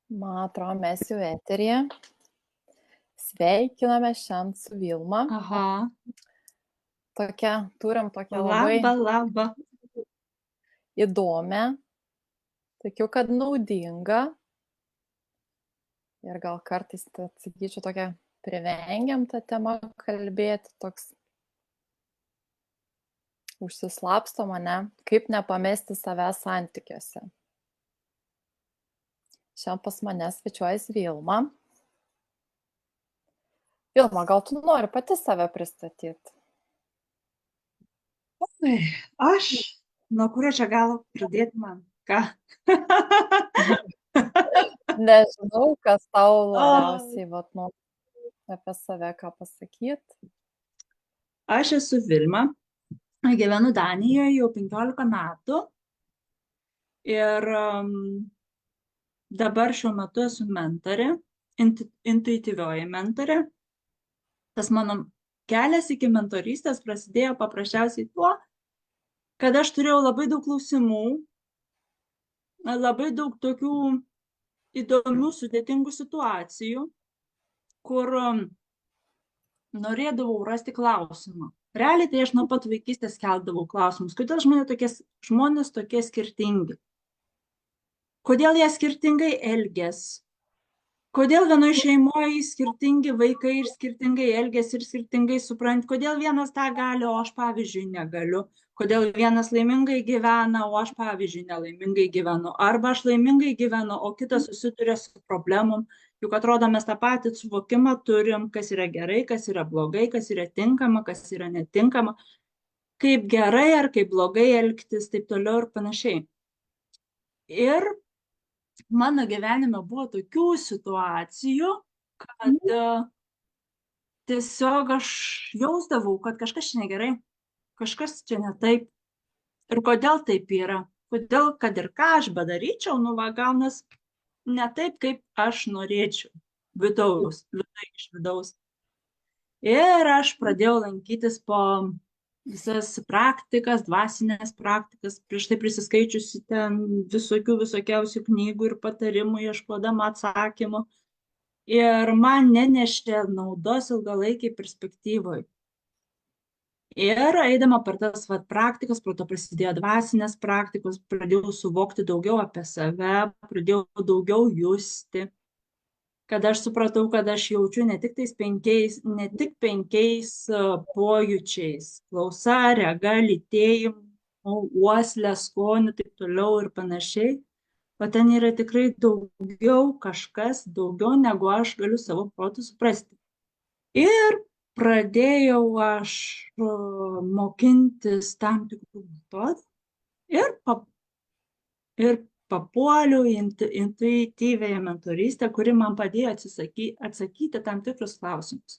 Man atrodo, mes jau eteryje. Sveikiname šiandien su Vilma. Aha, Turim tokią labai laba. įdomią, tikiu, kad naudingą ir gal kartais, sakyčiau, tokią privengiam tą temą kalbėti, toks užsislapsto mane, kaip nepamesti savęs santykiuose. Šiandien pas mane svečiuojasi Vilma. Vilma, gal tu nori pati save pristatyti? Aš, nuo kurio čia galo pradėti man? Ką? Nežinau, kas tau O, labiausiai nori apie save ką pasakyti. aš esu Vilma, gyvenu Danijoje jau 15 metų ir dabar šiuo metu esu mentorė, intuityvioji mentorė. Tas mano kelias iki mentorystės prasidėjo paprasčiausiai tuo, kad aš turėjau labai daug klausimų, labai daug tokių įdomių, sudėtingų situacijų, kur norėdavau rasti klausimą. Realiai tai aš nuo pat vaikystės keldavau klausimus, kodėl žmonės tokie skirtingi, kodėl jie skirtingai elgiasi, kodėl vienoje šeimoje skirtingi vaikai ir skirtingai elgiasi ir skirtingai supranta, kodėl vienas tą gali, o aš pavyzdžiui negaliu, kodėl vienas laimingai gyvena, o aš pavyzdžiui nelaimingai gyvenu, arba aš laimingai gyvenu, o kitas susiduria su problemom. Juk atrodo, mes tą patį suvokimą turim, kas yra gerai, kas yra blogai, kas yra tinkama, kas yra netinkama, kaip gerai ar kaip blogai elgtis, taip toliau ir panašiai. Ir mano gyvenime buvo tokių situacijų, kad tiesiog aš jausdavau, kad kažkas čia negerai, kažkas čia ne taip. Ir kodėl taip yra? Kodėl, kad ir ką aš bedaryčiau, gaunas ne taip, kaip aš norėčiau, vidai iš vidaus. Ir aš pradėjau lankytis po visas praktikas, dvasinės praktikas, prieš tai prisiskaičiusi ten visokiausių knygų ir patarimų, ieškodama atsakymų. Ir man nenešė naudos ilgalaikiai perspektyvoj. Ir eidama per tas praktikas, po to prasidėjo dvasinės praktikos, pradėjau suvokti daugiau apie save, pradėjau daugiau justi, kad aš supratau, kad aš jaučiu ne tik penkiais pojūčiais - klausa, rega, lytėjimu, uoslė, skoniu, taip toliau ir panašiai. O ten yra tikrai kažkas daugiau, negu aš galiu savo protu suprasti. Ir pradėjau aš mokintis tam tikrų metodų ir papuoliau į intuityviąją mentorystę, kuri man padėjo atsakyti tam tikrus klausimus.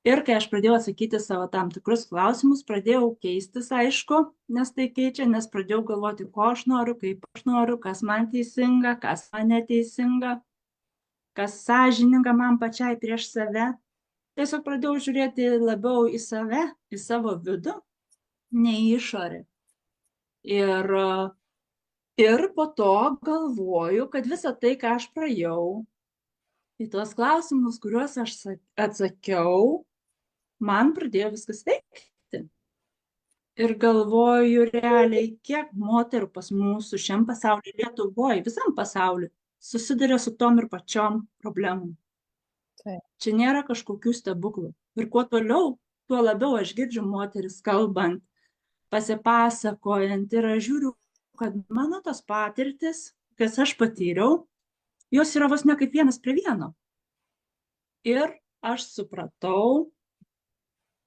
Ir kai aš pradėjau atsakyti savo tam tikrus klausimus, pradėjau keistis, aišku, nes tai keičia, nes pradėjau galvoti, ko aš noriu, kaip aš noriu, kas man teisinga, kas man neteisinga, kas sąžininga man pačiai prieš save. Tiesiog pradėjau žiūrėti labiau į save, į savo vidų, ne į išorę. Ir po to galvoju, kad visą tai, ką aš praėjau, į tuos klausimus, kuriuos aš atsakiau, man pradėjo viskas veikti. Ir galvoju realiai, kiek moterų pas mūsų šiam pasaulyje, Lietuvoje, visam pasauliu, susiduria su tom ir pačiom problemom. Taip. Čia nėra kažkokių stebuklų. Ir kuo toliau, tuo labiau aš girdžiu moteris kalbant, pasipasakojant ir aš žiūriu, kad mano tos patirtis, kas aš patyriau, jos yra vos ne kaip vienas prie vieno. Ir aš supratau,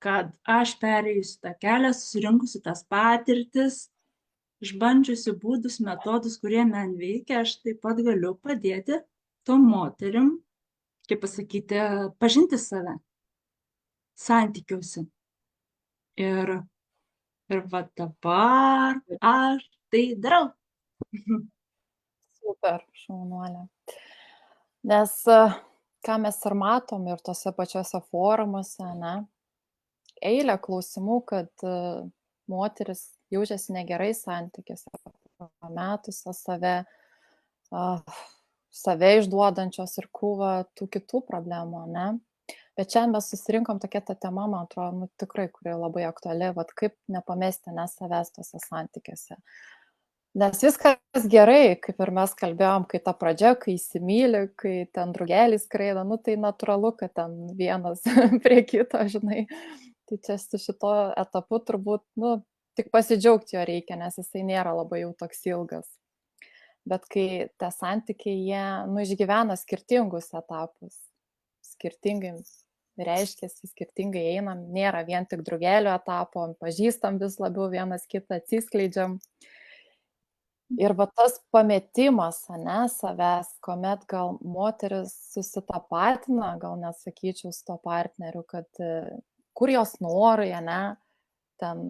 kad aš perėjusi tą kelią, susirinkusi tas patirtis, išbandžiusi būdus, metodus, kurie man veikia, aš taip pat galiu padėti tom moterim, kaip pasakyti, pažinti save santykiuose. Ir va dabar aš tai darau. Super, šaunuolė. Nes ką mes ir matom ir tose pačiose forumuose, ne, eilę klausimų, kad moteris jaučiasi negerai santykiuose, pametusią save, save išduodančios ir krūva tų kitų problemų, ne? Bet čia mes susirinkom tokia ta tema, man atrodo, nu, tikrai, kuri labai aktuali, vat kaip nepamesti savęs tose santykiuose. Nes viskas gerai, kaip ir mes kalbėjom, kai ta pradžia, kai įsimyli, kai ten drugeliai skraido, nu tai natūralu, kad ten vienas prie kito, žinai. Tai čia su šito etapu turbūt, nu, tik pasidžiaugti jo reikia, nes jisai nėra labai jau toks ilgas. Bet kai tie santykiai, jie, nu, išgyvena skirtingus etapus, skirtingai reiškiasi, skirtingai einam, nėra vien tik drugelio etapo, pažįstam vis labiau vienas kitą, atsiskleidžiam. Ir va tas pametimas, ne, savęs, kuomet gal moteris susitapatina, gal net sakyčiau, su to partneriu, kad kur jos norai, ne, ten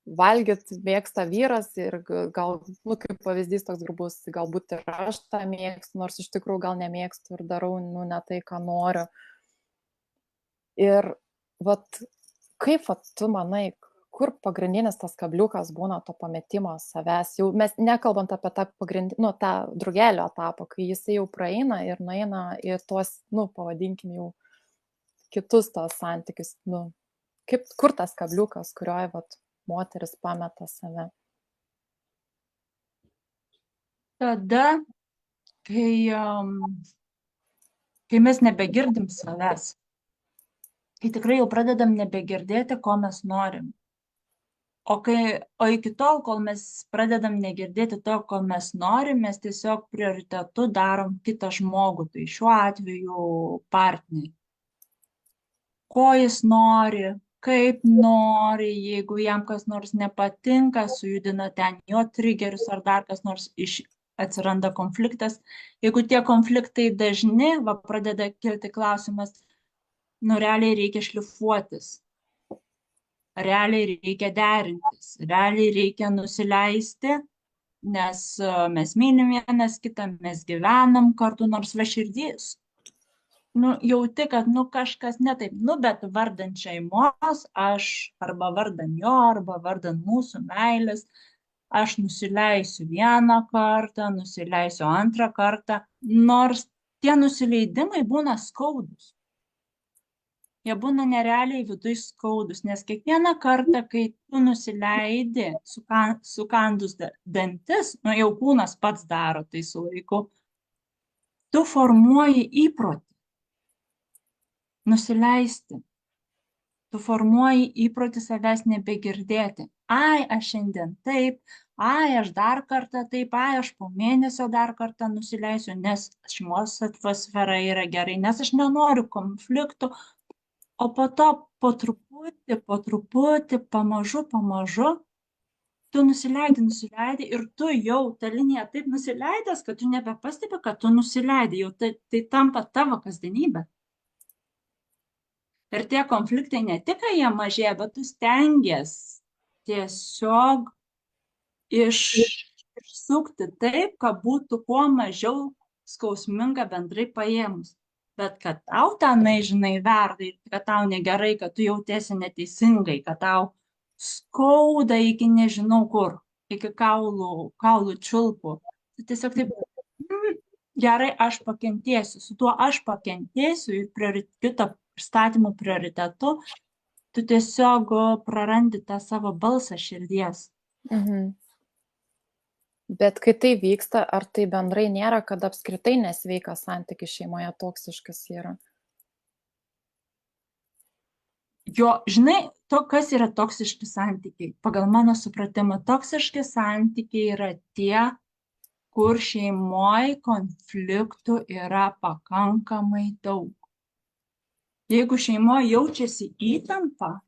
valgyt mėgsta vyras ir gal, nu, kaip pavyzdys toks grubus, galbūt ir aš tą mėgstu, nors iš tikrųjų gal nemėgstu ir darau, nu, ne tai, ką noriu. Ir vat, kaip vat, tu manai, kur pagrindinis tas kabliukas būna to pametimo savęs, jau mes nekalbant apie tą pagrindinį, nu, tą drugelio etapą, kai jisai jau praeina ir nueina ir tuos, nu, pavadinkim jau kitus tos santykius, nu, kaip, kur tas kabliukas, kurioje, vat, moteris pameta save? Tada, kai mes nebegirdim savęs, kai tikrai jau pradedam nebegirdėti, ko mes norim. O iki tol, kol mes pradedam negirdėti to, ko mes norim, mes tiesiog prioritetu darom kitą žmogų, tai šiuo atveju partnerį. Ko jis nori, kaip nori, jeigu jam kas nors nepatinka, sujudina ten jo triggerius ar dar kas nors atsiranda konfliktas. Jeigu tie konfliktai dažni, va pradeda kilti klausimas, nu realiai reikia šlifuotis. Realiai reikia derintis, realiai reikia nusileisti, nes mes mylim vienas kitą, mes gyvenam kartu, nors va širdys. Nu, jauti, kad nu kažkas ne taip, nu, bet vardan šeimos, aš arba vardan jo, arba vardan mūsų meilės, aš nusileisiu vieną kartą, nusileisiu antrą kartą, nors tie nusileidimai būna skaudus. Jie būna nerealiai viduj skaudus, nes kiekvieną kartą, kai tu nusileidi, sukandus dantis, nu jau kūnas pats daro tai su laiku, tu formuoji įprotį nusileisti. Tu formuoji įprotį savęs nebegirdėti. Ai, aš šiandien taip, ai, aš dar kartą taip, ai, aš po mėnesio dar kartą nusileisiu, nes šeimos atmosfera yra gerai, nes aš nenoriu konfliktų. O po to po truputį, pamažu, tu nusileidi ir tu jau tą liniją taip nusileidęs, kad tu nebepastebi, kad tu nusileidai, jau tai tampa tavo kasdienybė. Ir tie konfliktai ne tik, jie mažėja, bet tu stengies tiesiog išsukti taip, kad būtų kuo mažiau skausminga bendrai paėmus. Bet kad tau tenai, žinai, verda ir kad tau negerai, kad tu jautiesi neteisingai, kad tau skauda iki nežinau kur, iki kaulų čiulpų. Tu tiesiog taip, gerai, aš pakentėsiu, su tuo aš pakentėsiu ir kito pristatymų prioritetu, tu tiesiog prarandi tą savo balsą širdies. Mhm. Bet kai tai vyksta, ar tai bendrai nėra, kad apskritai nesveikas santykis šeimoje toksiškas yra? Jo, žinai, kas yra toksiški santykiai? Pagal mano supratimą, toksiški santykiai yra tie, kur šeimoje konfliktų yra pakankamai daug. Jeigu šeimoje jaučiasi įtampa,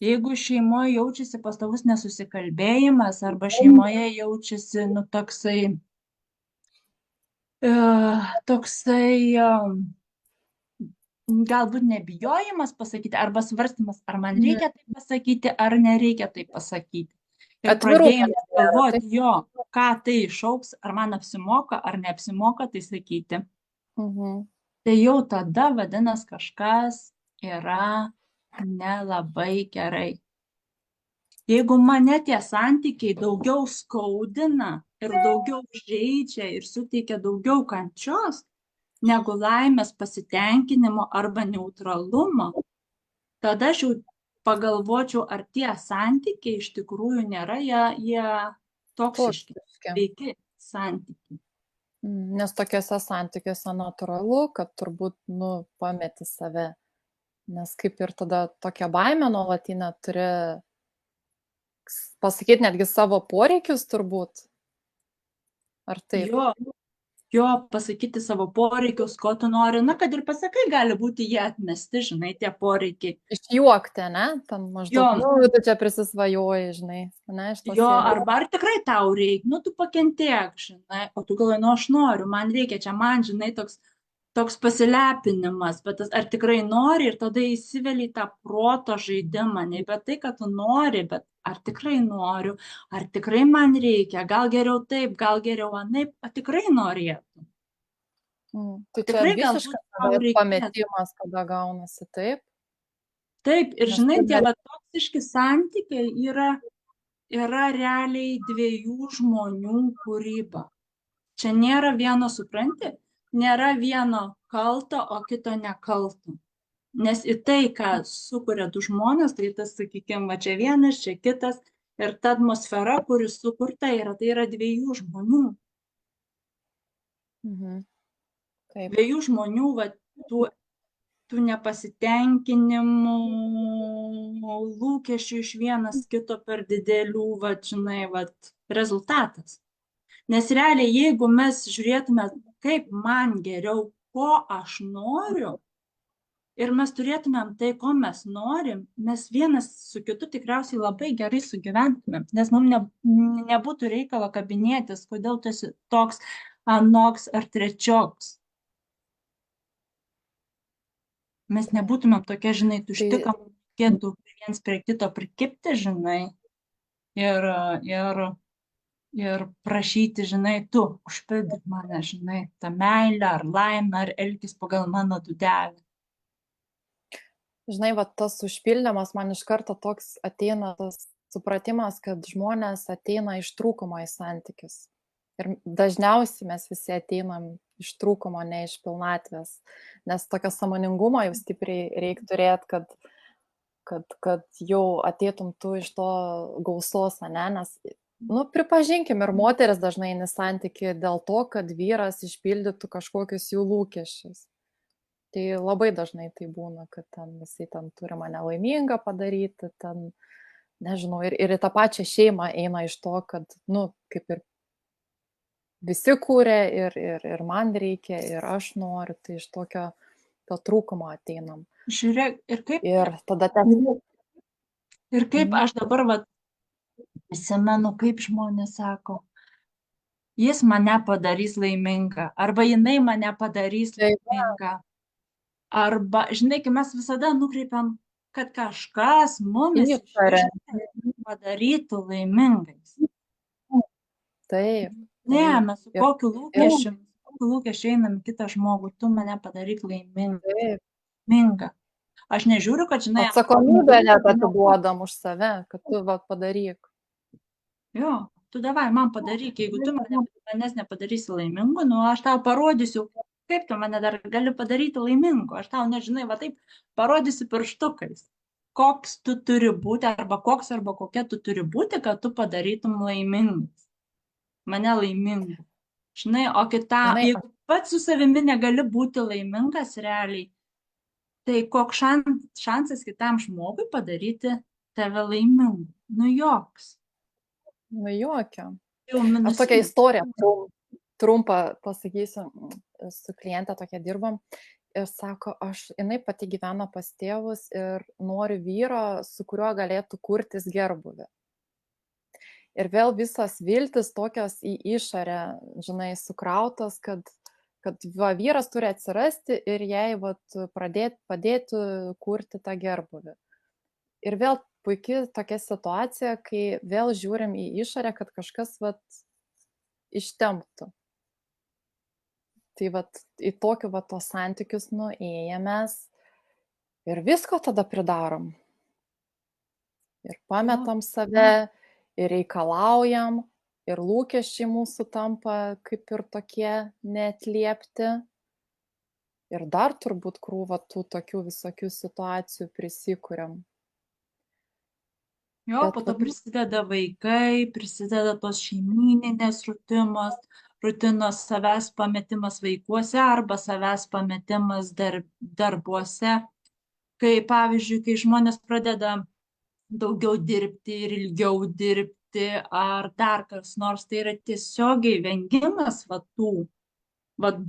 jeigu šeimoje jaučiasi pastovus nesusikalbėjimas arba šeimoje jaučiasi, nu, toksai galbūt nebijojimas pasakyti arba svarstymas, ar man reikia tai pasakyti, ar nereikia tai pasakyti. Ir pradėjimas galvoti, jo, ką tai išauks, ar man apsimoka, ar neapsimoka tai sakyti. Tai jau tada vadinas kažkas yra nelabai gerai. Jeigu mane tie santykiai daugiau skaudina, ir daugiau žaidžia ir suteikia daugiau kančios negu laimės, pasitenkinimo arba neutralumo, tada aš jau pagalvočiau, ar tie santykiai iš tikrųjų nėra jie toksiški, Toksiški. sveiki santykiai. Nes tokiuose santykiuose natūralu, kad turbūt, pameti save. Nes kaip ir tada tokia baimė nuolatinė turi pasakyti netgi savo poreikius turbūt. Ar taip? Jo, pasakyti savo poreikius, ko tu nori, na, kad ir pasakai, gali būti jie atmesti, žinai, tie poreikiai. Išjuokti, ne? Ten maždaug, Jo. tu čia prisisvajoji, žinai, ne, iš tos Jo, serijos. arba ar tikrai tau reikia, tu pakentėk, žinai, o tu galvoji, aš noriu, man reikia, čia man, žinai, toks pasilepinimas, bet ar tikrai nori ir tada įsiveli į tą proto žaidimą, ne bet tai, kad tu nori, bet ar tikrai noriu, ar tikrai man reikia, gal geriau taip, gal geriau anaip, ar tikrai norėtum. Tai čia Tikrai visiškas galbūt tau reikėtų. pametimas, kada gaunasi taip. Taip, ir Nes žinai, tu tie va toksiški santykiai yra realiai dviejų žmonių kūryba. Čia nėra vieno, supranti, nėra vieno kalto, o kito nekalto. Nes į tai, ką sukuria du žmonės, tai tas, sakykime, va čia vienas, čia kitas, ir ta atmosfera, kuri sukurta yra, tai yra dviejų žmonių. Taip. Dviejų žmonių, va, tų nepasitenkinimų, lūkesčių iš vienas kito per didelių, va, žinai, va, rezultatas. Nes realiai, jeigu mes žiūrėtume, kaip man geriau, ko aš noriu, ir mes turėtumėm tai, ko mes norim, mes vienas su kitu tikriausiai labai gerai sugyventumėm, nes mums nebūtų reikalo kabinėtis, kodėl tu esi toks, anoks ar trečioks. Mes nebūtumėm tokie, žinai, tušti, kam reikėtų viens prie kito prikipti, žinai, ir prašyti, žinai, tu užpildyk mane, žinai, tą meilę ar laimę, ar elgis pagal mano dūdelę. Žinai, va tas užpildymas man iš karto toks ateina tas supratimas, kad žmonės ateina iš trūkumo į santykius. Ir dažniausiai mes visi ateinam iš trūkumo, ne iš pilnatvės. Nes tokio sąmoningumo jau stipriai reikia turėti, kad jau ateitum tu iš to gausos, ne? Nes, pripažinkim, ir moteris dažnai eina į santykį dėl to, kad vyras išpildytų kažkokius jų lūkesčius. Tai labai dažnai tai būna, kad jisai turi mane laimingą padaryti, nežinau, ir į tą pačią šeimą eina iš to, kad, kaip ir visi kūrė ir man reikia, ir aš noriu, tai iš tokio to trūkumo ateinam. Žiūrėk, ir tada ir kaip aš dabar prisimenu, kaip žmonės sako, jis mane padarys laimingą, arba jinai mane padarys laimingą. Arba, žinai, kai mes visada nukreipiam, kad kažkas mumis padarytų laimingais. Taip. Ne, mes su kokiu lūkesčiu einam į kitą žmogų, tu mane padaryk laimingą. Aš nežiūriu, kad, žinai, atsakomybę net atiduodam už save, kad tu padaryk. Jo, tu davai man padaryk, jeigu tu manęs nepadarysi laimingu, aš tau parodysiu, kaip tu mane dar gali padaryti laimingu. Aš tau, nežinai, taip parodysiu pirštukais, koks tu turi būti, arba kokia tu turi būti, kad tu padarytum laimingus. Mane laimingu. Žinai, o jeigu pats su savimi negali būti laimingas realiai, tai koks šansas kitam žmogui padaryti tave laimingu? Joks. Jokia. Aš tokią istoriją trumpą pasakysiu, su kliente tokia dirbam, ir sako, jinai pati gyvena pas tėvus ir nori vyro, su kuriuo galėtų kurtis gerbuvį. Ir vėl visos viltis tokios į išorę, žinai, sukrautos, kad vyras turi atsirasti ir jai padėti kurti tą gerbuvį. Ir vėl puikiai tokia situacija, kai vėl žiūrim į išorę, kad kažkas ištemptų. Tai į tokių tos santykius ėjamės ir visko tada pridarom. Ir pametam save, ir reikalaujam, ir lūkesčiai mūsų tampa kaip ir tokie neatliepti. Ir dar turbūt krūva tų tokių visokių situacijų prisikuriam. Jo, Bet po to vat, prisideda vaikai, prisideda tos šeimyninės rutinos savęs pametimas vaikuose arba savęs pametimas darbuose. Kai, pavyzdžiui, kai žmonės pradeda daugiau dirbti ir ilgiau dirbti ar dar kas nors, tai yra tiesiogiai vengimas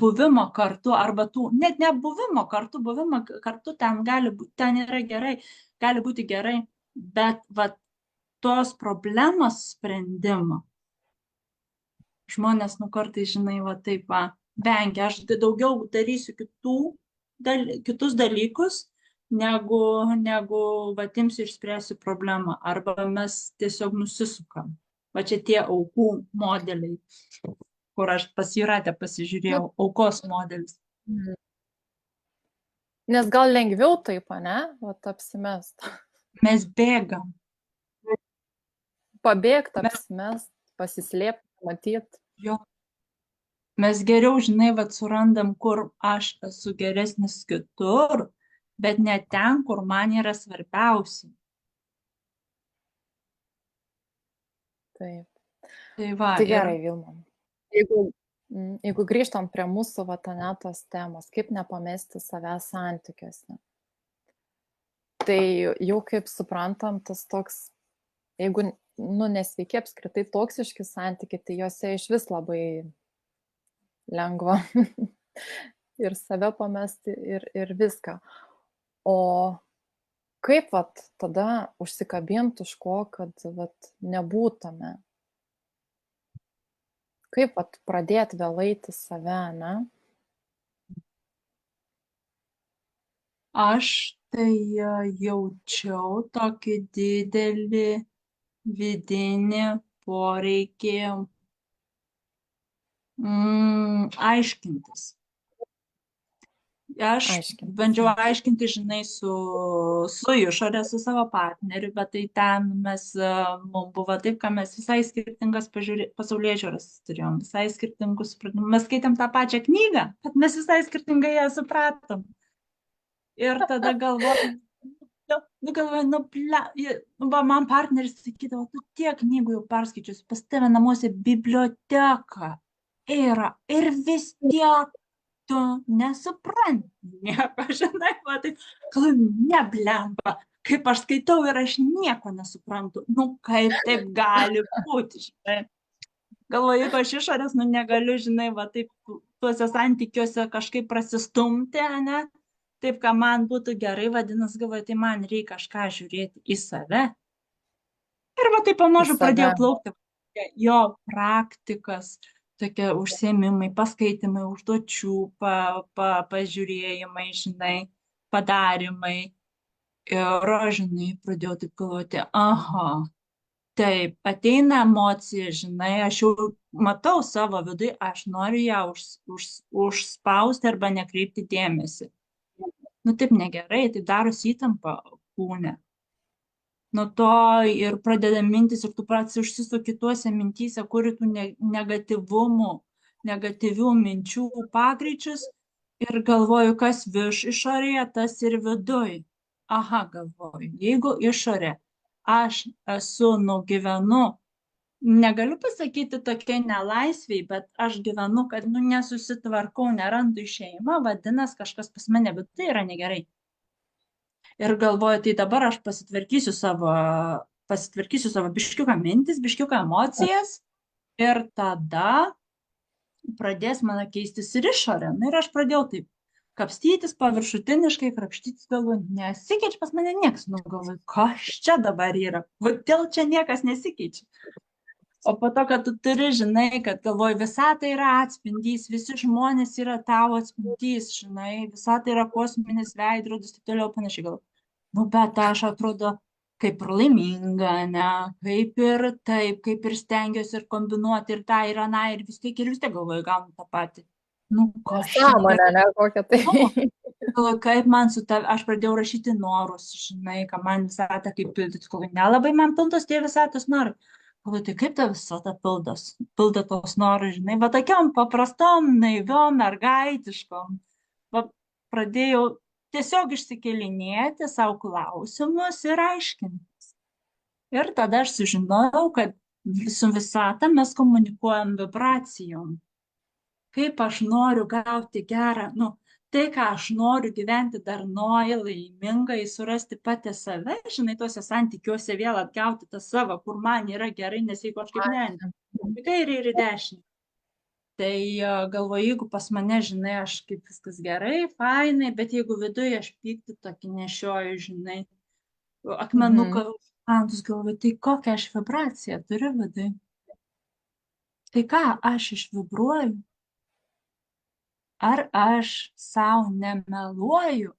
buvimo kartu arba net nebuvimo kartu, buvimo kartu ten yra gerai, gali būti gerai, bet tos problemos sprendimo žmonės, kartais, žinai, taip vengia. Aš daugiau darysiu kitus dalykus, negu imsiu ir spręsiu problemą. Arba mes tiesiog nusisukam. Va čia tie aukų modeliai, kur aš pas Jūratę pasižiūrėjau, aukos modelis. nes gal lengviau taip, ne? Vat apsimest. Mes bėgam. Pabėgt, apsimest, pasislėpti, matyt. Jo. Mes geriau, žinai, surandam, kur aš esu geresnis kitur, bet ne ten, kur man yra svarbiausia. Taip. Tai gerai, Vilma. Jeigu grįžtam prie mūsų tos temos, kaip nepamesti savęs santykiuose. Tai jau kaip suprantam, tas toks, jeigu nesveiki apskritai toksiški santykiai, tai juose iš vis labai lengva ir save pamesti ir viską. O kaip tada užsikabinti už ko, kad nebūtume? Kaip pradėti vėlaiti save, ne? Aš tai jaučiau tokį didelį vidinį poreikį aiškintis. Aš bandžiau aiškinti, žinai, su išorė, su savo partneriu, bet tai ten mums buvo taip, kad mes visai skirtingas pasaulėžiūras turėjom, visai skirtingus supratimus. Mes skaitėm tą pačią knygą, bet mes visai skirtingai ją supratom. Ir tada galvojom, man partneris sakydavo, tu tiek knygų jau perskaičius, pas tave namuose biblioteka yra ir vis tiek tu nesupranti nieko, žinai, tai neblemba, kaip aš skaitau ir aš nieko nesuprantu. Kaip taip gali būti, žinai. Galvoju, jeigu aš išorės, negaliu, žinai, taip tuose santykiuose kažkaip prasistumti, ne? Taip, ką man būtų gerai, vadinasi, galvoju, tai man reikia kažką žiūrėti į save. Ir taip pamažu pradėjau plaukti jo praktikas, tokie užsiėmimai, paskaitimai, užduočių, pažiūrėjimai, žinai, padarimai. Ir, žinai, pradėjau taip galvoti, taip, ateina emocija, žinai, aš jau matau savo vidui, aš noriu ją užspausti arba nekreipti dėmesį. Taip negerai, tai darosi įtampa kūne. Nuo to ir pradeda mintis ir tu pats užsisuki tuose mintyse, kuri tų negatyvių minčių pagreičius ir galvoju, kas išorėje, tas ir viduj. Galvoju, jeigu išorė aš gyvenu, negaliu pasakyti tokiai nelaisviai, bet aš gyvenu, kad nesusitvarkau, nerandu išėjimą, vadinasi, kažkas pas mane, bet tai yra negerai. Ir galvoju, tai dabar aš pasitvarkysiu savo biškiuką mintis, biškiuką emocijas ir tada pradės mano keistis ir išorė. Ir aš pradėjau taip kapstytis paviršutiniškai, krapštytis, galvoju, nesikeičia pas mane niekas. Galvoju, kas čia dabar yra? Kodėl čia niekas nesikeičia? O po to, kad tu turi, žinai, kad galvoju, visata yra atspindys, visi žmonės yra tavo atspindys, žinai, visata yra kosminis veidrodis, taip toliau panašiai galvoju. Bet aš atrodo kaip ir laiminga, ne, kaip ir taip, kaip ir stengiuosi ir kombinuoti ir tą ir aną ir vis tiek galvoju, gaunu tą patį. Sąmonė, ne, kokia tai. Kaip man aš pradėjau rašyti norus, žinai, ką man visatą kaip pildyti, nelabai man pildos tie visatos norai. galvoju, tai kaip ta visata pildo tos norus, žinai, va tokiom paprastom, naiviom, mergaitiškom. Va pradėjau tiesiog išsikelinėti savo klausimus ir aiškinti. Ir tada aš sužinojau, kad su visata mes komunikuojam vibracijom. Kaip aš noriu gauti gerą, tai, ką aš noriu gyventi darnoj, laimingai, surasti patį save, žinai, tuose santykiuose vėl atgauti tą savo, kur man yra gerai, nes jeigu aš kaip ne, į kairę ir į dešinę. Tai galvoju, jeigu pas mane, žinai, aš kaip viskas gerai, fainai, bet jeigu viduje aš pyktį tokį nešioju, žinai, akmenuką, antus galvoju, tai kokią aš vibraciją turiu viduje. Tai ką aš išvibruoju? Ar aš savo nemeluoju?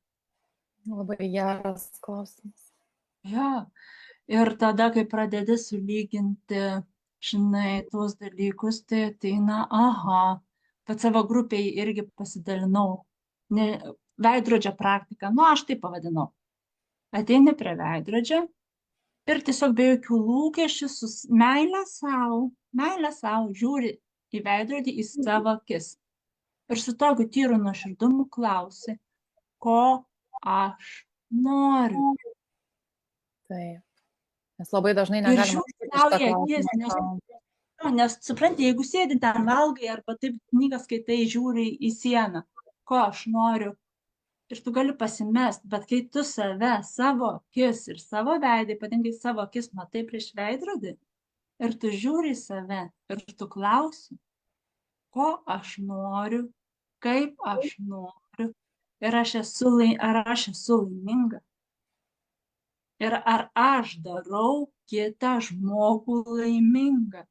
Labai geras klausimas. Jo. Ir tada, kai pradedi sulyginti, žinai, tuos dalykus, tai ateina, aha, pat savo grupiai irgi pasidalinau. Veidrodžio praktika, aš tai pavadinau. Ateini prie veidrodžio ir tiesiog be jokių lūkesčių, su meilė savo, žiūri į veidrodį, į savo akis. Ir su tokiu tyru nuoširdumu klausi, ko aš noriu. Taip. Nes labai dažnai Ir negalima žiūri tau į akis, nes supranti, jeigu sėdi ten valgai arba taip knygą skaitai, žiūri į sieną, ko aš noriu. Ir tu gali pasimest, bet kai tu save, savo akis ir savo veidą, ypatingai savo akis matai prieš veidrodį, ir tu žiūri į save, ir tu klausi, ko aš noriu, kaip aš noriu, ir ar aš esu laiminga. Ir ar aš darau kitą žmogų laimingą.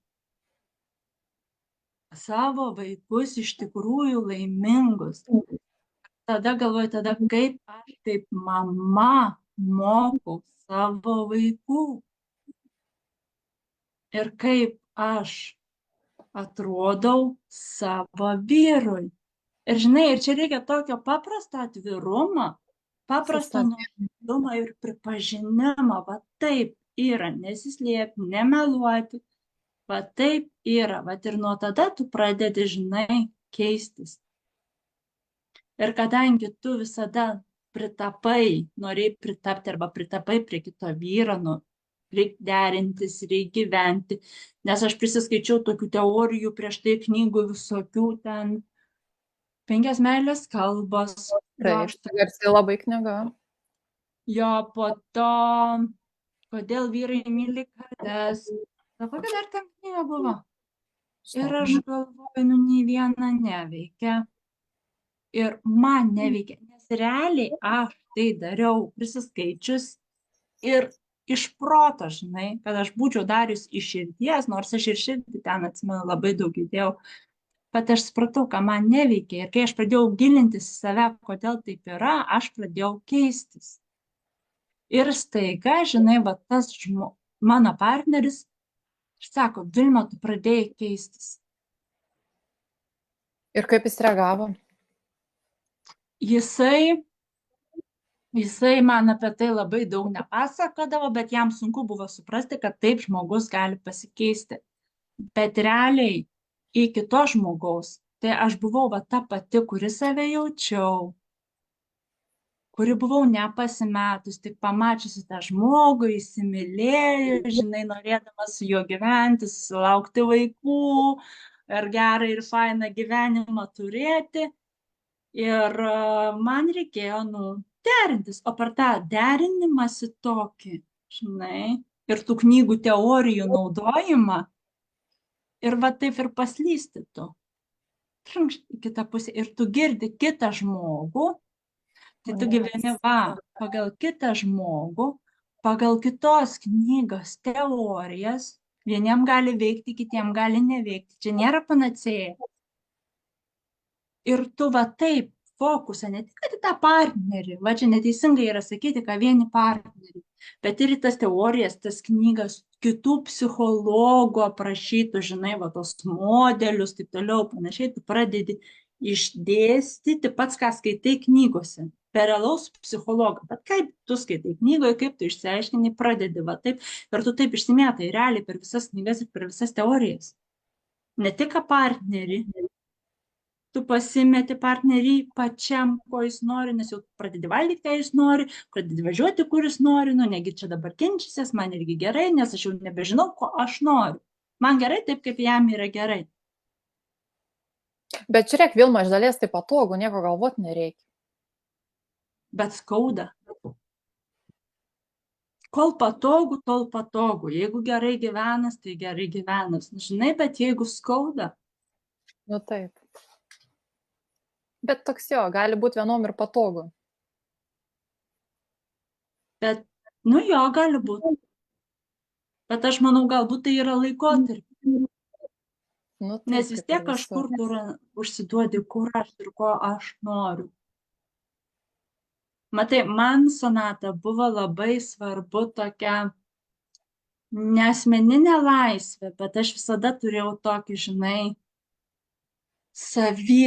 Savo vaikus iš tikrųjų laimingus. Tada galvoju, kaip aš kaip mama mokau savo vaikų. Ir kaip aš atrodau savo vyrui. Ir žinai, ir čia reikia tokio paprasto atvirumo, paprasto nuoširdumo ir pripažinimo, va taip yra, nesislėpti, nemeluoti, va taip yra, va ir nuo tada tu pradedi, žinai, keistis. Ir kadangi tu visada norėjai pritapti arba pritapai prie kito vyro, reikia derintis, reikia gyventi, nes aš prisiskaičiau tokių teorijų prieš tai knygų visokių ten 5 meilės kalbos. Taip, garsiai labai knyga. Jo, po to, kodėl vyrai myli kartes. Kokia dar ten knyga buvo? Ir aš galvoju, nei viena neveikia. Ir man neveikia, nes realiai aš tai dariau prisiskaičius ir iš proto, žinai, kad aš būčiau darius iš širdies, nors aš ir širdį ten atsimenu labai daug įdėjau, bet aš supratau, ką man neveikia. Ir kai aš pradėjau gilintis į save, kodėl taip yra, aš pradėjau keistis. Ir staiga, žinai, va tas mano partneris, sako, Vilma, tu pradėjai keistis. Ir kaip jis reagavo? Jisai man apie tai labai daug nepasakodavo, bet jam sunku buvo suprasti, kad taip žmogus gali pasikeisti. Bet realiai į kito žmogaus, tai aš buvau va ta pati, kuri save jaučiau, kuri buvau nepasimetus, tik pamačiusi tą žmogų, įsimylėjau, žinai, norėdama su juo gyventi, susilaukti vaikų, ir gerą ir fainą gyvenimą turėti. Ir man reikėjo, derintis, o per tą derinimąsi tokį, žinai, ir tų knygų teorijų naudojimą, ir va taip ir paslysti tu. Į kitą pusę, ir tu girdi kitą žmogų, tai tu gyveni pagal kitą žmogų, pagal kitos knygos teorijas, vieniem gali veikti, kitiem gali neveikti, čia nėra panacėja. Ir tu va taip fokusą, ne tik į tą partnerį, va čia neteisingai yra sakyti, ką vieni partnerį, bet ir į tas teorijas, tas knygas, kitų psichologų aprašytų, žinai, va tos modelius, taip toliau, panašiai, tu pradedi išdėstyti pats, ką skaitai knygose. per realaus psichologą. Bet kaip tu skaitai knygoje, kaip tu išsiaiškini, pradedi va taip, ir tu taip išsimėtai realiai per visas knygas ir per visas teorijas. Ne tik partnerį, tu pasimeti partnerį pačiam, ko jis nori, nes jau pradedi valgyti, ką jis nori, pradedi važiuoti, kur jis nori, nu negi čia dabar kenčiasies, man irgi gerai, nes aš jau nebežinau, ko aš noriu. Man gerai taip, kaip jam yra gerai. Bet žiūrėk, Vilma, iš dalies tai patogu, nieko galvoti nereikia. Bet skauda. Kol patogu, tol patogu. Jeigu gerai gyvenas, tai gerai gyvenas. Žinai, bet jeigu skauda. Nu taip. Bet toks jo, gali būti vienom ir patogu. Bet, nu jo, gali būti. Bet aš manau, galbūt tai yra laikotarpis. Nu, taip, Nes vis kaip ir tiek kažkur užsiduodi, kur aš ir ko aš noriu. Matai, man Sonata buvo labai svarbu tokia ne asmeninė laisvė, bet aš visada turėjau tokį, žinai, savy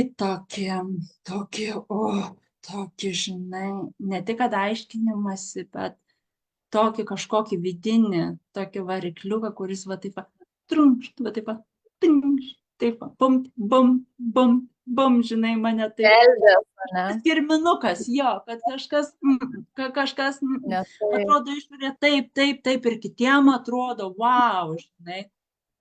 tokį, žinai, ne tik kad aiškinimąsi, bet tokį kažkokį vidinį, tokį varikliuką, kuris va taip, trunkšt, va taip, tinkšt, taip, bum, bum, bum, bum, žinai, mane taip. Elbės, ne? Kirminukas, jo, kad kažkas Ne, tai atrodo išorė taip ir kitiem atrodo, wow, žinai.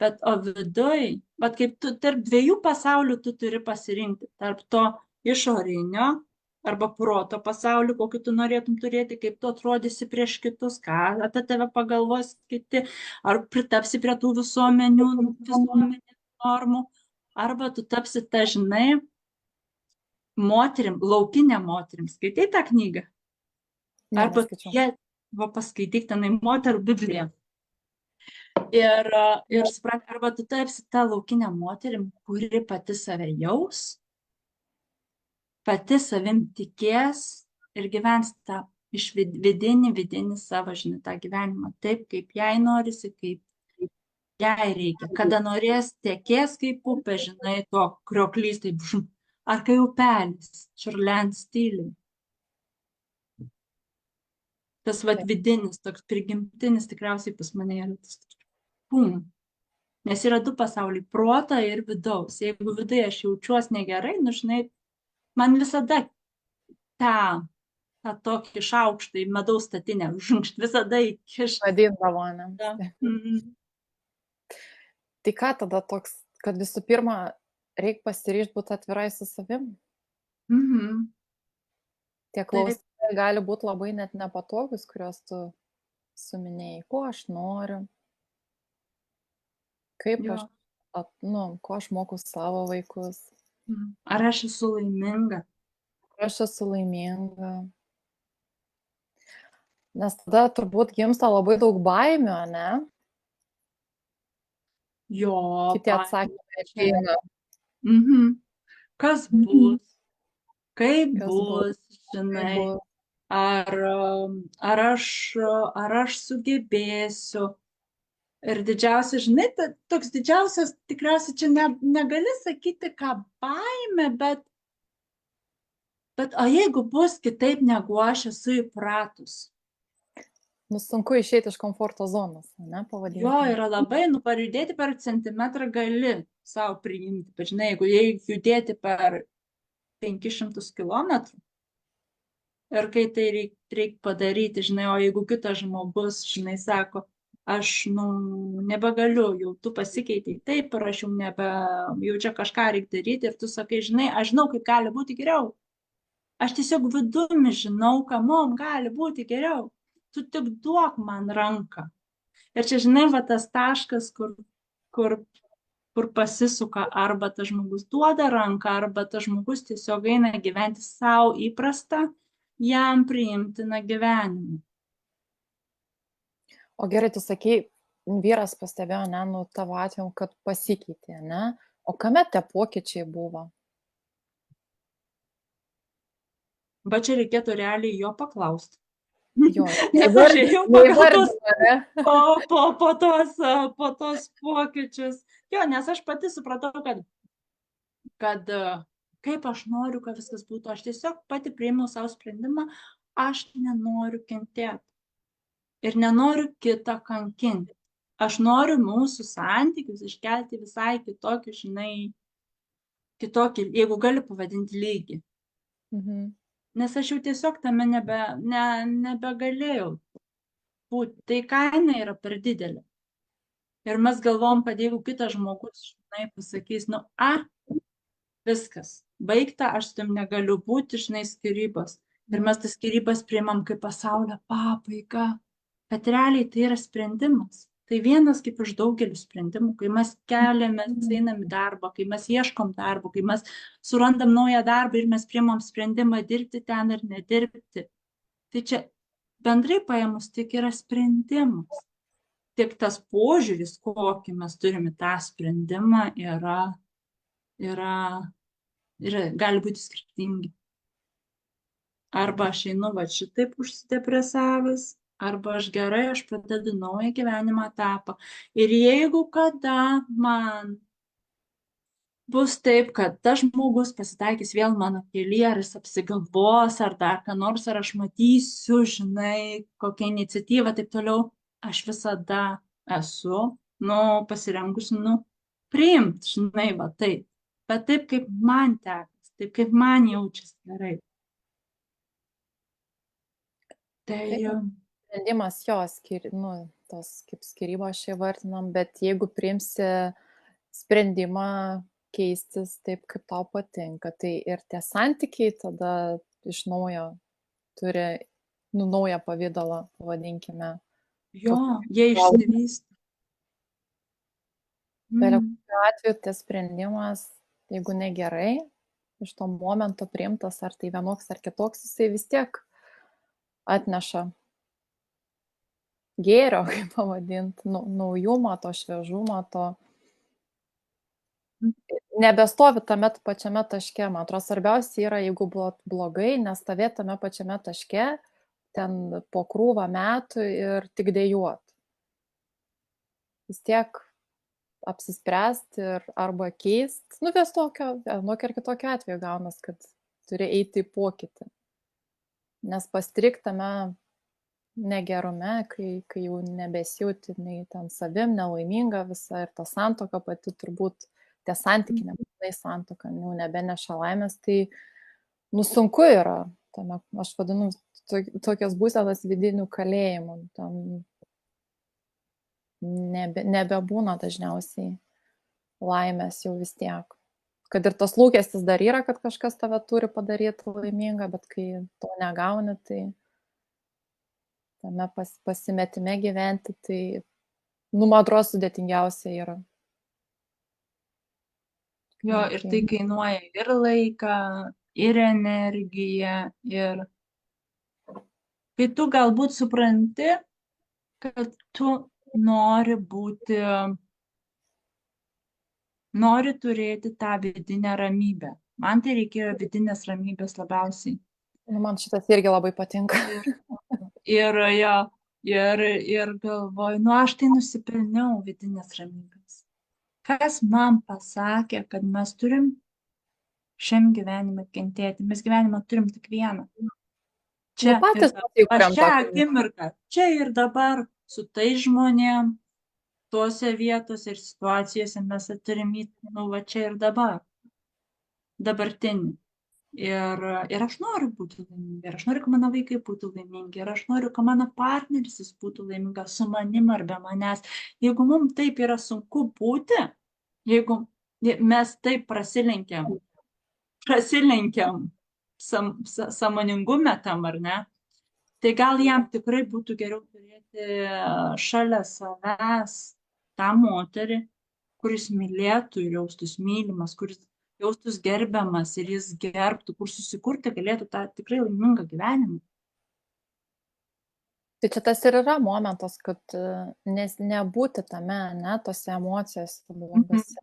Bet o viduj, bet kaip tu tarp dviejų pasaulių tu turi pasirinkti, tarp to išorinio arba proto pasaulio, kokį tu norėtum turėti, kaip tu atrodysi prieš kitus, ką apie tave pagalvos kiti, ar pritapsi prie tų visuomenės normų, arba tu tapsi ta, žinai, moterim, laukinė moterim. Skaitai tą knygą? ne, Arba neskaičiau. jie, va paskaityk tenai moterų Bibliją. Ir suprat, arba tu tapsi tą laukinę moterim, kuri pati save jaus, pati savim tikės ir gyvens tą iš vidinį savo, žinai, tą gyvenimą taip, kaip jai norisi, kaip jai reikia. Kada norės, tekės kaip upė, žinai, to krioklys, taip, ar kai upelis, čiurlens tyliai. Tas vat vidinis, toks prigimtinis tikriausiai pas mane yra tas, pum. Nes yra du pasauliai, proto ir vidaus. Jeigu viduje aš jaučiuosi negerai, nu, žinai, man visada tą tokį šaukštą į medaus statinę, žunkšt, visada įkiš. Vadindavo, ne? Mhm. Tai ką tada toks, kad visų pirma, reikia pasiryžti būti atvirai su savim? Mhm. Tie klausimai gali būti labai net nepatogus, kuriuos tu suminėjai, ko aš noriu, kaip Jo. aš, ko aš moku savo vaikus, Ar aš esu laiminga? ar aš esu laiminga. Nes tada turbūt gimsta labai daug baimių, ne? Jo. Kiti atsakymai ateina. Mhm. Kas bus? Kaip Kas bus, žinai? Ar aš sugebėsiu? Ir didžiausia, žinai, toks didžiausias, tikriausiai čia negali sakyti, ką baimė, bet o jeigu bus kitaip, negu aš esu įpratus? Sunku išeiti iš komforto zonos, ne, pavadinkime. Jo, yra labai, pajudėti per centimetrą gali savo priimti, bet žinai, jeigu judėti per 500 kilometrų, ir kai tai reikia padaryti, žinai, o jeigu kitas žmogus, žinai, sako, aš, nebegaliu, jau tu pasikeitai taip, ir aš jau čia kažką reikia daryti, ir tu sakai, žinai, aš žinau, kaip gali būti geriau. Aš tiesiog vidumi žinau, ką mums gali būti geriau. Tu tik duok man ranką. Ir čia, žinai, va tas taškas, kur pasisuka, arba tas žmogus duoda ranką, arba tas žmogus tiesiog eina gyventi savo įprastą, jam priimtiną gyvenimą. O gerai, tu sakei, vyras pastebėjo, ne, tavo atveju, kad pasikeitė, ne? O kame tie pokyčiai buvo? Bet čia reikėtų realiai jo paklausti. Jo, Nes aš ėjau po tos pokyčius. Jo, nes aš pati supratau, kad kaip aš noriu, kad viskas būtų. Aš tiesiog pati priėmiau savo sprendimą, aš nenoriu kentėti ir nenoriu kitą kankinti. Aš noriu mūsų santykius iškelti visai kitokį, žinai, kitokį, jeigu gali pavadinti lygį. Nes aš jau tiesiog tame nebegalėjau būti. Tai kaina yra per didelė. Ir mes galvom, kad jeigu kitas žmogus, žinai, pasakys, nu, viskas, baigta, aš su tam negaliu būti, žinai, skyrybos. Ir mes tas skyrybas priimam kaip pasaulio pabaigą. Bet realiai tai yra sprendimas. Tai vienas kaip iš daugelių sprendimų, kai mes keliamės, einam į darbą, kai mes ieškom darbo, kai mes surandam naują darbą ir mes priimam sprendimą dirbti ten ir nedirbti. Tai čia bendrai paėmus tik yra sprendimas. Tik tas požiūris, kokį mes turime tą sprendimą, gali būti skirtingi. Arba aš einu va šitaip užsidepresavęs, arba aš gerai, aš pradedu naują gyvenimo etapą. Ir jeigu kada man bus taip, kad tas žmogus pasitaikys vėl mano kelyje, ar jis apsigalvos, ar dar ką nors, ar aš matysiu, žinai, kokią iniciatyvą, taip toliau, aš visada esu, pasirengusi, priimti, žinai, va taip. Bet taip, kaip man tekas, taip, kaip man jaučiasi gerai. Tai sprendimas jos, tos kaip skyrybos čia vartinam, bet jeigu priimsi sprendimą keistis taip, kaip tau patinka, tai ir tie santykiai tada iš naujo turi, naują pavydalą, pavadinkime. Jo, jie išsivysto. Bet kokiu atveju tas sprendimas, jeigu negerai, iš to momento priimtas, ar tai vienoks ar kitoks, jisai vis tiek atneša gėrio, kaip pavadinti, naujumo, to šviežumo, to nebestovi tame pačiame taške. Man atrodo, svarbiausia yra, jeigu buvo blogai, nestovėti tame pačiame taške, ten po krūvą metų ir tik dejuot. Vis tiek apsispręsti ir arba keisti, vienokio ar kitokio atveju gaunas, kad turi eiti į pokytį. Nes pastriktame negerume, kai jau nebesijauti nei ten savim, nelaiminga visa ir ta santuoka pati turbūt, tie santykiai, nebūtinai santuoka, jau nebeneša laimės, tai sunku yra. Tame, aš vadinu tokias būsenas vidinių kalėjimų. Tam nebebūna dažniausiai laimės jau vis tiek. Kad ir tas lūkestis dar yra, kad kažkas tave turi padaryti laimingą, bet kai to negauni, tai tame pasimetime gyventi, tai, man atrodo, sudėtingiausia yra. Jo, ir tai kainuoja ir laiką, ir energiją, ir kai tu galbūt supranti, kad tu nori turėti tą vidinę ramybę. Man tai reikėjo vidinės ramybės labiausiai. Man šitas irgi labai patinka. Ir galvoju, aš tai nusipelniau vidinės ramybės. Kas man pasakė, kad mes turim šiam gyvenime kentėti? Mes gyvenimą turim tik vieną. Čia šią akimirką, čia ir dabar su tai žmonėm, tuose vietose ir situacijose mes turim čia ir dabar. Dabartinį. Ir aš noriu būti laiminga, ir aš noriu, kad mano vaikai būtų laimingi, ir aš noriu, kad mano partneris jis būtų laimingas su manim ar be manęs. Jeigu mums taip yra sunku būti, jeigu mes taip prasilenkiam sąmoningume tam, ar ne, tai gal jam tikrai būtų geriau turėti šalia savęs tą moterį, kuris mylėtų ir jaustus mylimas, kuris jaustus gerbiamas ir jis gerbtų, kur susikurti galėtų tą tikrai laimingą gyvenimą. Tai čia tas ir yra momentas, kad nebūti tame, tose emocijose blogose,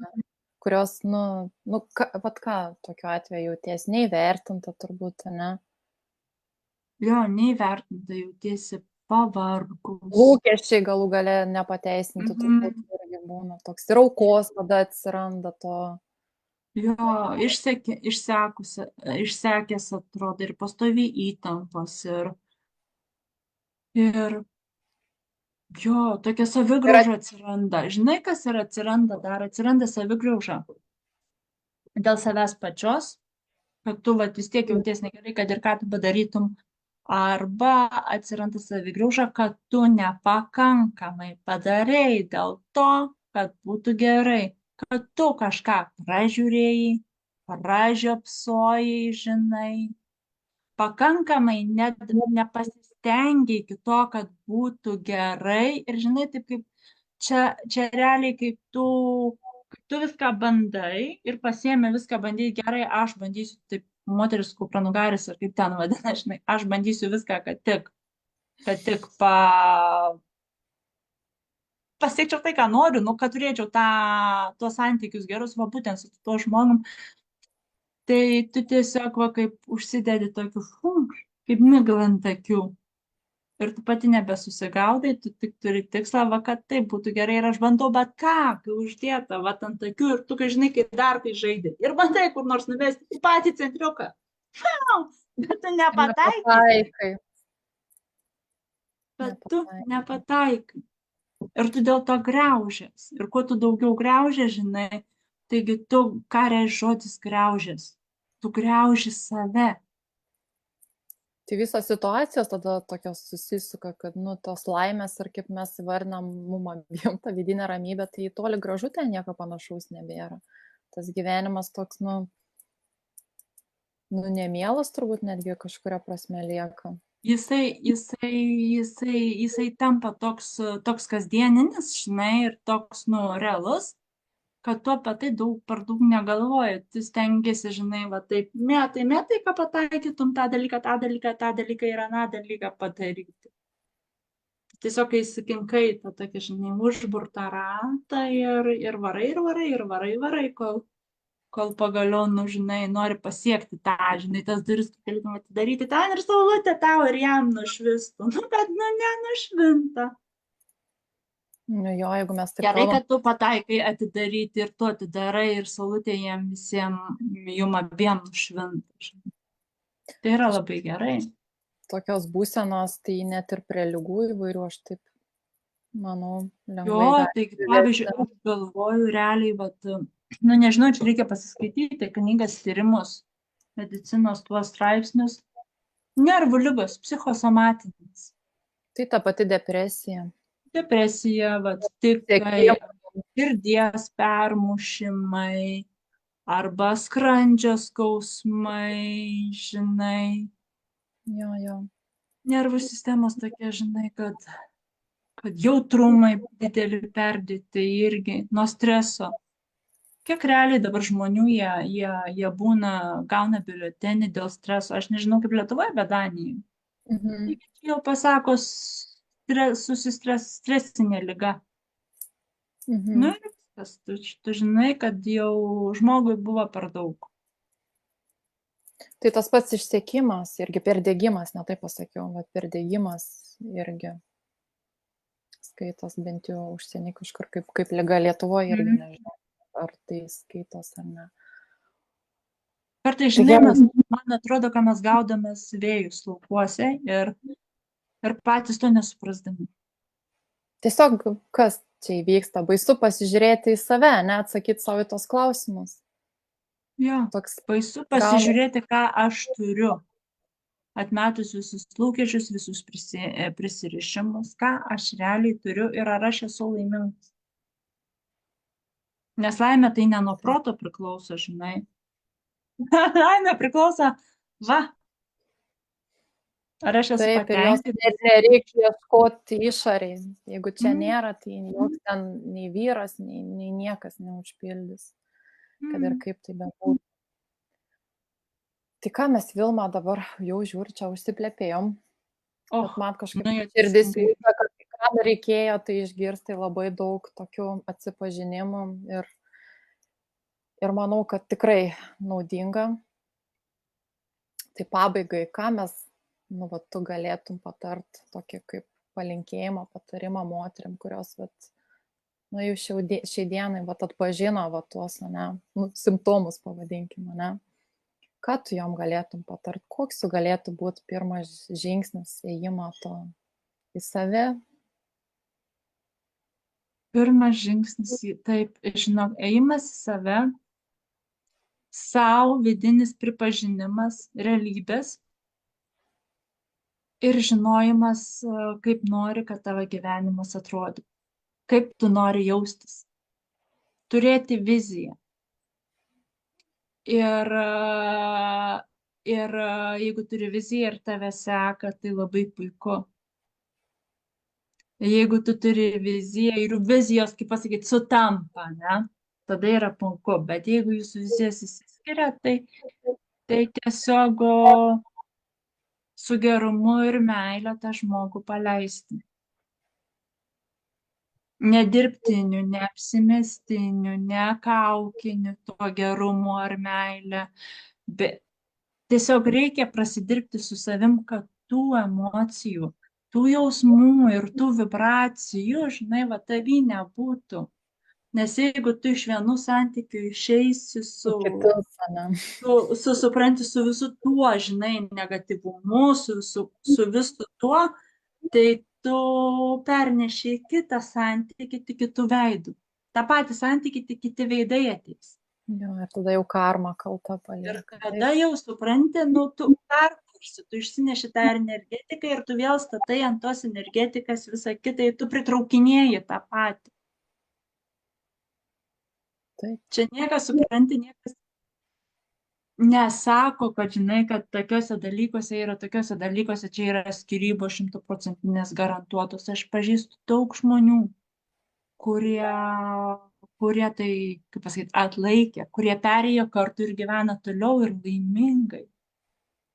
kurios, vat ką tokiu atveju jauties, neįvertinta turbūt, ne? Jo, neįvertinta, jautiesi pavargus. Lūkesčiai galų gale nepateisinti, turbūt irgi būna toks ir aukos tada atsiranda to. Jo, išsekęs atrodo ir pastovi įtampos ir jo, tokia Ir savigrauža atsiranda. Žinai, kas ir atsiranda dar? Atsiranda savigrauža dėl savęs pačios, kad tu vat, vis tiek jauties negerai, kad ir ką tu padarytum. Arba atsiranda savigrauža, kad tu nepakankamai padarei dėl to, kad būtų gerai, kad tu kažką pražiūrėjai, pražiopsojai, žinai, pakankamai net nepasistengiai iki to, kad būtų gerai. Ir žinai, taip kaip čia realiai, kaip tu viską bandai ir pasiemi viską bandyti gerai, aš bandysiu, taip moteris kupranugaris, ar kaip ten vadina, žinai, aš bandysiu viską, kad tik pasiekčiau tai, ką noriu, nu, kad turėčiau tuos santykius gerus, va būtent su tuo žmogum. Tai tu tiesiog va kaip užsidedi tokiu, kaip miglą ant akių. Ir tu pati nebesusigaudai, tu tik turi tikslą, va, kad taip būtų gerai ir aš bandau, bet ką, kai uždėta, va, ant akių ir tu, kai žinai, kaip dar tai žaidži. Ir bandai kur nors nuvesti į patį centriuką. Bet tu nepataikysi. nepataikai. Bet tu nepataikai. Ir tu dėl to griaužės. Ir kuo tu daugiau griaužės, žinai, taigi tu, ką reiškia žodis griaužės? Tu griauži save. Tai visos situacijos tada tokios susisuka, kad, nu, tos laimės ir kaip mes įvardinam, mum abiem tą vidinę ramybę, tai toli gražu ten nieko panašaus nebėra. Tas gyvenimas toks, nu, nemielas turbūt netgi kažkuria prasme lieka. Jisai tampa toks kasdieninis, žinai, ir toks, nu, realus, kad tu apie tai per daug negalvoji. Tu stengiasi, žinai, va taip, metai, kad pataikytum tą dalyką ir aną dalyką padaryti. Tiesiog kai įsipinkai tą tokį, žinai, užburtą ratą ir varai, kol pagaliau, nu, žinai, nori pasiekti tą, žinai, tas duris, tu galėtum atidaryti ten ir saulutė tau ir jam nušvistų. Nu, bet, nu, nenušvinta. Nu jo, jeigu mes taip Gerai, kalbam, kad tu pataikai atidaryti ir tu atidarai ir saulutė jiem visiems, jum abiem nušvinta. žinai. Tai yra labai gerai. tokios būsenos, tai net ir prie ligų įvairių, aš taip manau, Jo, lengvai tai gali pavyzdžiui, privesti. aš galvoju realiai, vat, nu nežinau, čia reikia pasiskaityti knygas, tyrimus, medicinos tuos straipsnius. Nervų lygos, psichosomatinės. Tai ta pati depresija. Depresija, vat, tikai, širdies permušimai arba skrandžio skausmai, žinai. Jo. Nervų sistemos tokie, žinai, kad jautrumai dideli perdėti irgi nuo streso. Kiek realiai dabar žmonių jie gauna biuletenį dėl streso. Aš nežinau kaip Lietuvoje, bet Danijoje. Mhm. Jau pasako stresinė liga. Mhm. Nu ir viskas, tu žinai, kad jau žmogui buvo per daug. Tai tas pats išsekimas irgi perdegimas, ne taip pasakiau, bet perdegimas irgi skaitos bent jau užsienį kažkur kaip liga, Lietuvoje irgi nežinau, ar tai skaitos ar ne. Kartais, žinai, man atrodo, kad mes gaudomės vėjus laukuose ir patys to nesuprasdami. Tiesiog kas čia įvyksta, baisu pasižiūrėti į save, ne atsakyti savo į tos klausimus. Jo, Toks baisu pasižiūrėti, ką aš turiu. Atmetus visus lūkesčius, visus prisirišimus, ką aš realiai turiu ir ar aš esu laimingas. Nes laimė tai ne nuo proto priklauso, žinai. Laimė priklauso, va. Ar aš esu taip, ir jos patenkintas? nereikia ieškoti išoriai. Jeigu čia nėra, tai joks ten nei vyras, nei niekas neužpildys. Kad ir kaip tai bebūtų. Tai ką mes, Vilma, dabar jau žiūri, čia užsiplepėjom. Bet man kažkaip širdis jūta, kad kam reikėjo tai išgirsti labai daug tokių atsipažinimų ir manau, kad tikrai naudinga. Tai pabaigai, ką mes, nu, va, tu galėtum patart tokį kaip palinkėjimą, patarimą moterim, kurios, vat, nu, jau šiai dienai vat, atpažino vat, tuos, ne, nu, simptomus, pavadinkime, ne. Ką tu jom galėtum patart? Koks jų galėtų būti pirmas žingsnis ėjimo to į save? Pirmas žingsnis, taip, žinok, ėjimas į save, savo vidinis pripažinimas realybės ir žinojimas, kaip nori, kad tavo gyvenimas atrodytų, kaip tu nori jaustis, turėti viziją. Ir jeigu turi viziją ir tave seka, tai labai puiku. Jeigu tu turi viziją ir vizijos, kaip pasakyti, sutampa, ne? Tada yra puiku. Bet jeigu jūsų vizijos įsiskiria, tai tiesiog su gerumu ir meilė tą žmogų paleisti. Nedirbtiniu, neapsimestiniu, nekaukiniu to gerumo ar meilę. Bet tiesiog reikia prasidirbti su savim, kad tų emocijų, tų jausmų ir tų vibracijų, žinai, va tavy nebūtų. Nes jeigu tu iš vienų santykių išeisi supranti, su visu tuo, žinai, negatyvumu, su visu tuo, tai tu perneši į kitą santykį tik kitų veidų. Ta patį santykį tik kiti veidai ateis. Jo, ir tada jau karma kalta palieka. Ir tada jau supranti, nu, tu perkursi, tu išsineši tą energetiką ir tu vėl statai ant tos energetikas visą kitą, tu pritraukinėji tą patį. Taip. Čia niekas, supranti, niekas nesako, kad žinai, kad tokiuose dalykuose čia yra skyrybos 100% garantuotos. Aš pažįstu daug žmonių, kurie tai, kaip pasakyti, atlaikė, kurie perėjo kartu ir gyvena toliau ir laimingai.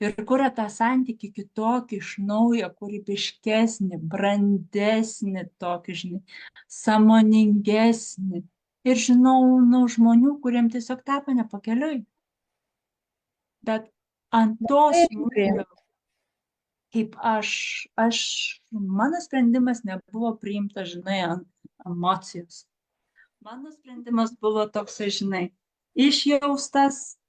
Ir kuria tą santykį kitokį iš naujo, kūrybiškesnį, brandesnį, tokį, žinai, sąmoningesnį. Ir žinau, žmonių, kuriem tiesiog tapo nepakeliui. Bet ant tos smūgio, kaip mano sprendimas nebuvo priimtas, žinai, ant emocijos. Mano sprendimas buvo toks, žinai, išjaustas,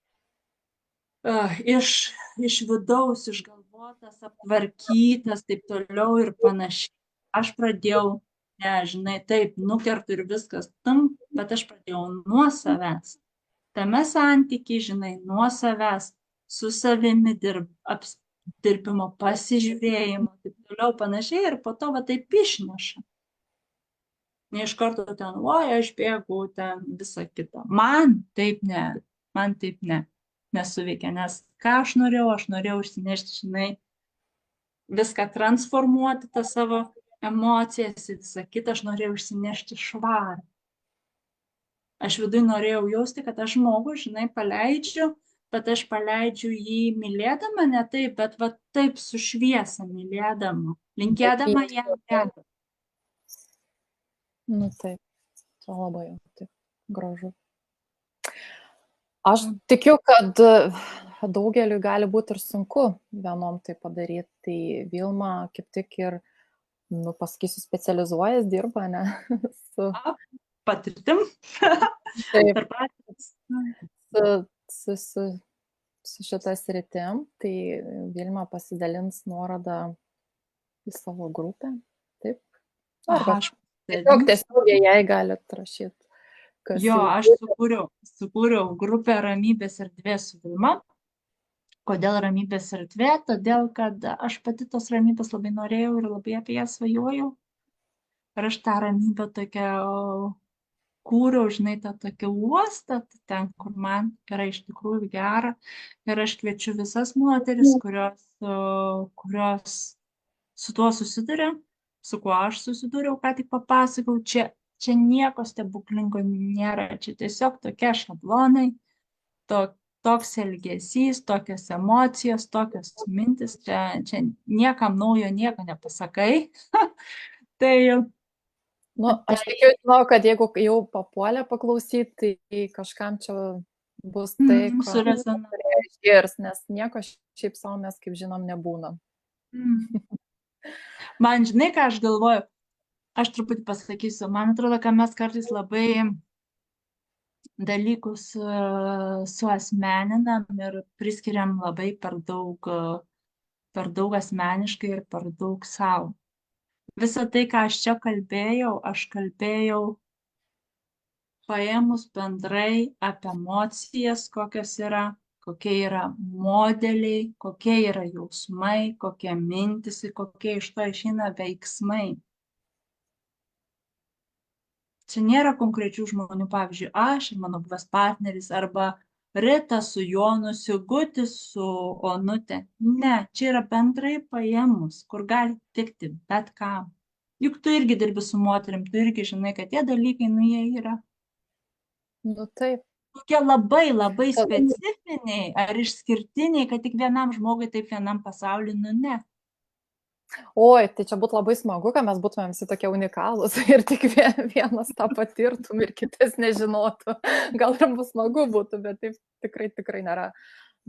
iš vidaus išgalvotas, aptvarkytas, taip toliau ir panašiai. Aš pradėjau, žinai, taip, nukertu ir viskas, bet aš pradėjau nuo savęs. Tame santykiai, žinai, nuo savęs, su savimi dirbimo, pasižiūrėjimo, taip toliau panašiai ir po to va taip išneša. Ne iš karto ten, aš bėgu ten visą kitą. Man taip ne, nesuveikia, nes ką aš norėjau išsinešti, žinai, viską transformuoti, tą savo emocijas ir visą kitą, aš norėjau išsinešti švarą. Aš vidui norėjau jausti, kad aš žmogų, žinai, paleidžiu, bet aš paleidžiu jį mylėdama, ne taip, bet va taip su šviesa mylėdama, linkėdama jam gerą. Nu taip, čia labai taip gražu. Aš tikiu, kad daugeliui gali būti ir sunku vienom tai padaryti. Tai Vilma kaip tik ir, pasakysiu, specializuojas, dirba, ne? Patirtim. Taip, su šitą sritim, tai Vilma pasidalins nuorodą į savo grupę. Taip. Tiesiog jai galit rašyti. Jo, aš sukūriau grupę Ramybės erdvė su Vilma. Kodėl Ramybės erdvė? Todėl, kad aš pati tos ramybės labai norėjau ir labai apie ją svajojau. Ir aš tą ramybę tokią kūriau, žinai, tą tokią uostą, ten, kur man yra iš tikrųjų gera. Ir aš kviečiu visas moteris, kurios su tuo susiduria, su kuo aš susidūriau, ką tik papasakau. Čia nieko stebuklingo nėra, čia tiesiog tokie šablonai, toks elgesys, tokios emocijos, tokios mintis, čia niekam naujo nieko nepasakai. Tai aš tikiu, kad jeigu jau papuolė paklausyti, tai kažkam čia bus tai, ko išgirs, nes nieko šiaip savo mes, kaip žinom, nebūna. Man, žinai, ką aš galvoju, aš truputį pasakysiu. Man atrodo, kad mes kartais labai dalykus suasmeninam ir priskiriam labai per daug asmeniškai ir per daug savo. Visą tai, ką aš čia kalbėjau, aš kalbėjau paėmus bendrai apie emocijas, kokios yra, kokie yra modeliai, kokie yra jausmai, kokie mintis ir kokie iš to išeina veiksmai. Čia nėra konkrečių žmonių, pavyzdžiui, aš ir mano buvęs partneris, arba Rita su Jonu, Sigutis su Onute. Ne, čia yra bendrai paėmus, kur gali tikti bet kam. Juk tu irgi dirbi su moterim, tu irgi žinai, kad tie dalykai, nu jie yra Nu taip. tokie labai labai specifiniai ar išskirtiniai, kad tik vienam žmogui, taip vienam pasauliu, nu ne. Oi, tai čia būtų labai smagu, kad mes būtumėm visi tokie unikalūs ir tik vienas tą patirtum ir kitas nežinotų. Gal ir bus smagu būtų, bet taip tikrai nėra.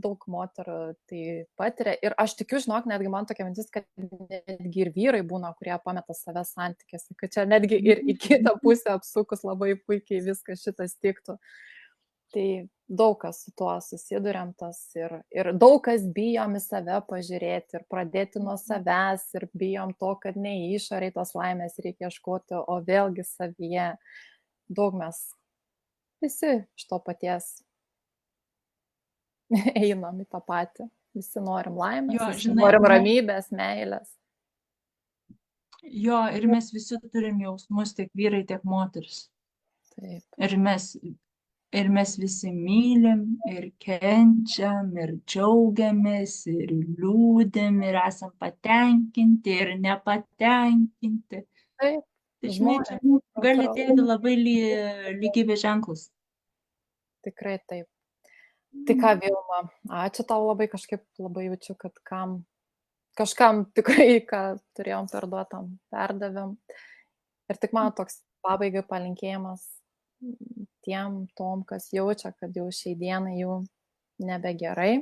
Daug moterų tai patiria. Ir aš tikiu, žinok, netgi man tokia mintis, kad netgi ir vyrai būna, kurie pameta save santykiuose, kad čia netgi ir į kitą pusę apsukus labai puikiai viskas šitas tiktų. Tai daug kas su tuo susiduriam tas ir daug kas bijom į save pažiūrėti ir pradėti nuo savęs ir bijom to, kad ne išoriai tos laimės reikia ieškoti, o vėlgi savyje. Daug mes visi iš to paties einam į tą patį. Visi norim laimės, visi norim ramybės, meilės. Jo, ir mes visi turim jausmus, tiek vyrai, tiek moteris. Taip. Ir mes visi mylim, ir kenčiam, ir džiaugiamės, ir liūdėm, ir esam patenkinti, ir nepatenkinti. Taip. Tai žinai, čia gali dėti labai lygybės ženklus. Tikrai taip. Tai ką, Vilma, ačiū tau labai, kažkaip labai jaučiu, kad kažkam tikrai, ką turėjom perduotam, perdavėm. Ir tik man toks pabaigai palinkėjimas tom, kas jaučia, kad jau šiai dienai jau nebegerai,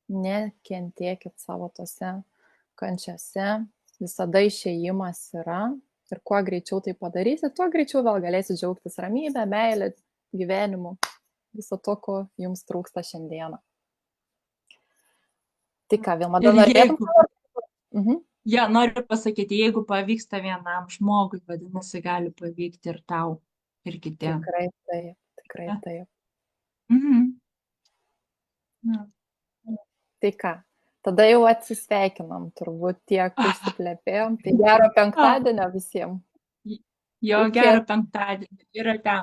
nekentėkit savo tose kančiose, visada išėjimas yra ir kuo greičiau tai padarysit, tuo greičiau vėl galėsit džiaugtis ramybę, meilę, gyvenimu. Viso to, ko jums trūksta šiandieną. Tai ką, Vilma, dar norėtum? Ja, noriu pasakyti, jeigu pavyksta vienam žmogui, vadinasi, gali pavykti ir tau, ir kitiem. Tikrai taip, tikrai taip. Tai ką, tada jau atsisveikinam, turbūt tiek užsiplepėjom. Tai gero penktadienio visiems. Jo, gero penktadienio. Ir ate.